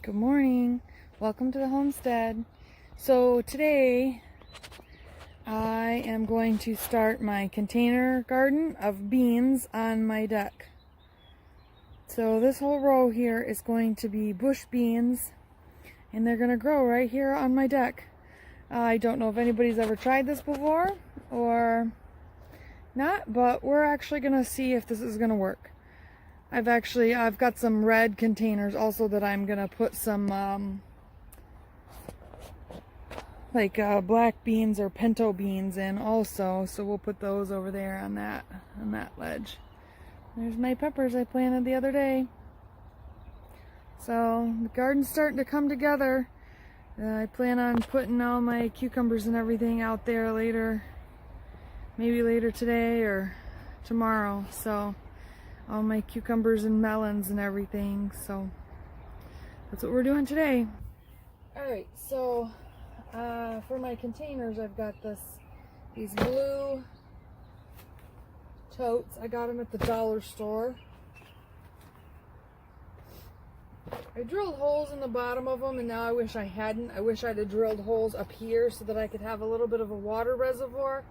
Good morning. Welcome to the homestead. So today I am going to start my container garden of beans on my deck. So this whole row here is going to be bush beans, and they're going to grow right here on my deck. I don't know if anybody's ever tried this before or not, but we're actually going to see if this is going to work. I've got some red containers also that I'm gonna put some black beans or pinto beans in also, so we'll put those over there on that ledge. There's my peppers I planted the other day. So the garden's starting to come together. I plan on putting all my cucumbers and everything out there later, maybe later today or tomorrow. So all my cucumbers and melons and everything, so that's what we're doing today. Alright, so for my containers I've got these blue totes. I got them at the dollar store. I drilled holes in the bottom of them, and now I wish I hadn't. I wish I'd have drilled holes up here so that I could have a little bit of a water reservoir.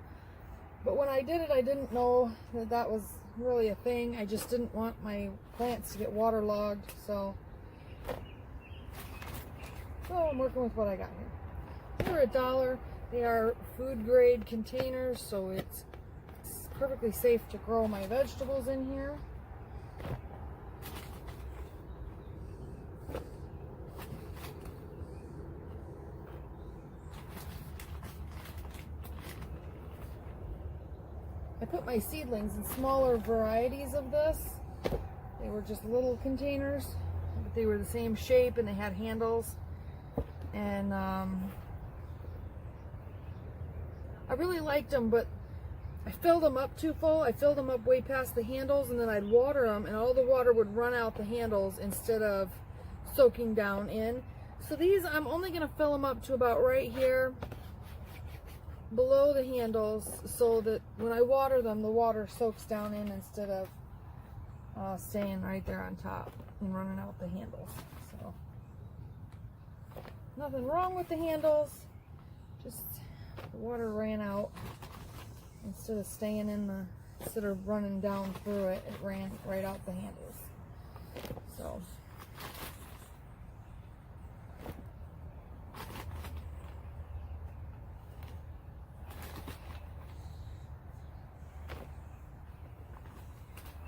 But when I did it, I didn't know that that was really a thing. I just didn't want my plants to get waterlogged, so I'm working with what I got here. They're $1. They are food grade containers, so it's perfectly safe to grow my vegetables in here. I put my seedlings in smaller varieties of this. They were just little containers, but they were the same shape and they had handles. And I really liked them, but I filled them up too full. I filled them up way past the handles, and then I'd water them, and all the water would run out the handles instead of soaking down in. So these, I'm only going to fill them up to about right here, below the handles, so that when I water them, the water soaks down in instead of staying right there on top and running out the handles. So nothing wrong with the handles, just the water ran out instead of staying in instead of running down through it, it ran right out the handles. So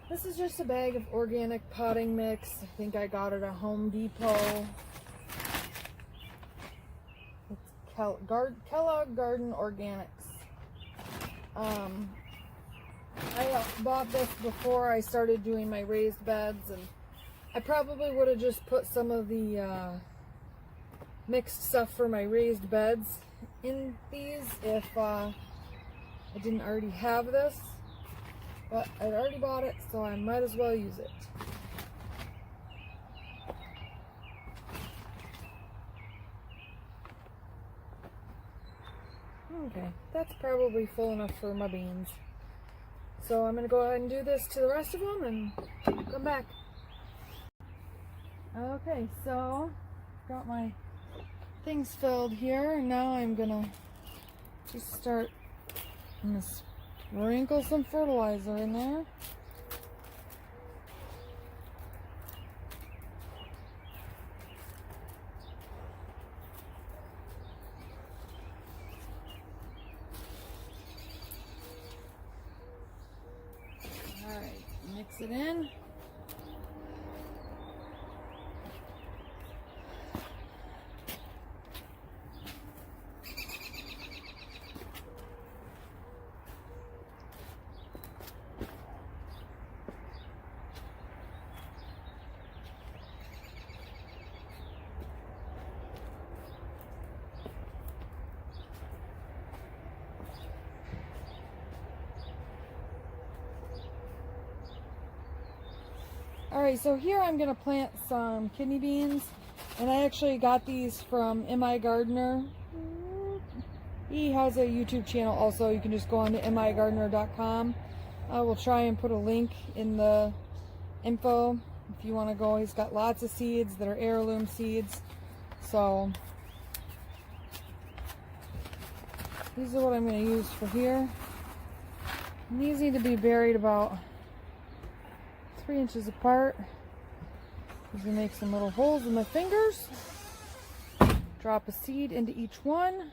this is just a bag of organic potting mix. I think I got it at Home Depot. It's Kellogg Garden Organics. I bought this before I started doing my raised beds, and I probably would have just put some of the mixed stuff for my raised beds in these if I didn't already have this. But I'd already bought it, so I might as well use it. Okay, that's probably full enough for my beans. So I'm going to go ahead and do this to the rest of them and come back. Okay, so got my things filled here, and now I'm going to just start sprinkle some fertilizer in there. Alright, mix it in. Alright, so here I'm going to plant some kidney beans, and I actually got these from M.I. Gardener. He has a YouTube channel also. You can just go on to migardener.com. I will try and put a link in the info if you want to go. He's got lots of seeds that are heirloom seeds. So these are what I'm going to use for here. And these need to be buried about 3 inches apart. I'm going to make some little holes with my fingers. Drop a seed into each one.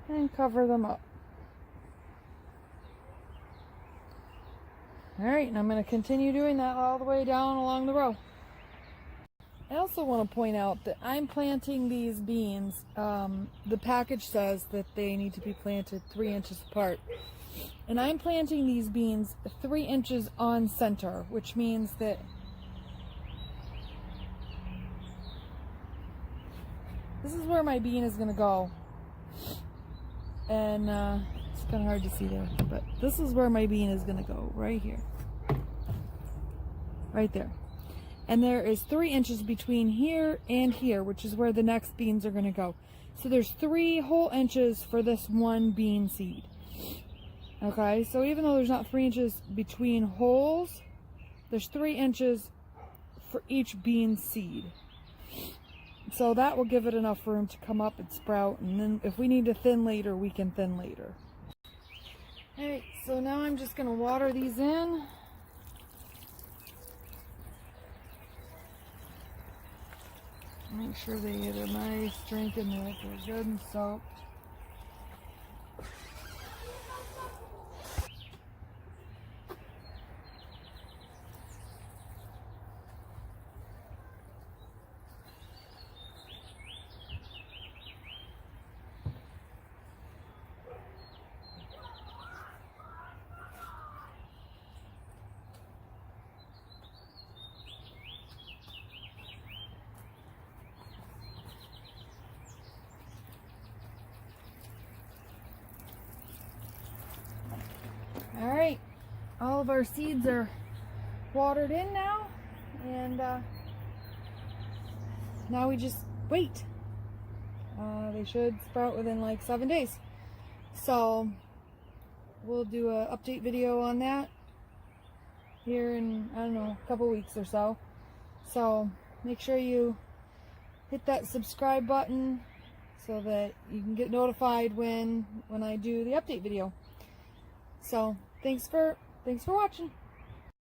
And cover them up. Alright, and I'm going to continue doing that all the way down along the row. I also want to point out that I'm planting these beans. The package says that they need to be planted 3 inches apart. And I'm planting these beans 3 inches on center, which means that this is where my bean is going to go. And it's kind of hard to see there, but this is where my bean is going to go, right here. Right there. And there is 3 inches between here and here, which is where the next beans are going to go. So there's 3 whole inches for this one bean seed. Okay, so even though there's not 3 inches between holes, there's 3 inches for each bean seed. So that will give it enough room to come up and sprout, and then if we need to thin later, we can thin later. Alright, so now I'm just going to water these in. Make sure they get a nice drink in there, they're good and soaked. Alright, all of our seeds are watered in now, and now we just wait. They should sprout within like 7 days. So we'll do an update video on that here in, I don't know, a couple weeks or so. So make sure you hit that subscribe button so that you can get notified when I do the update video. So thanks for watching.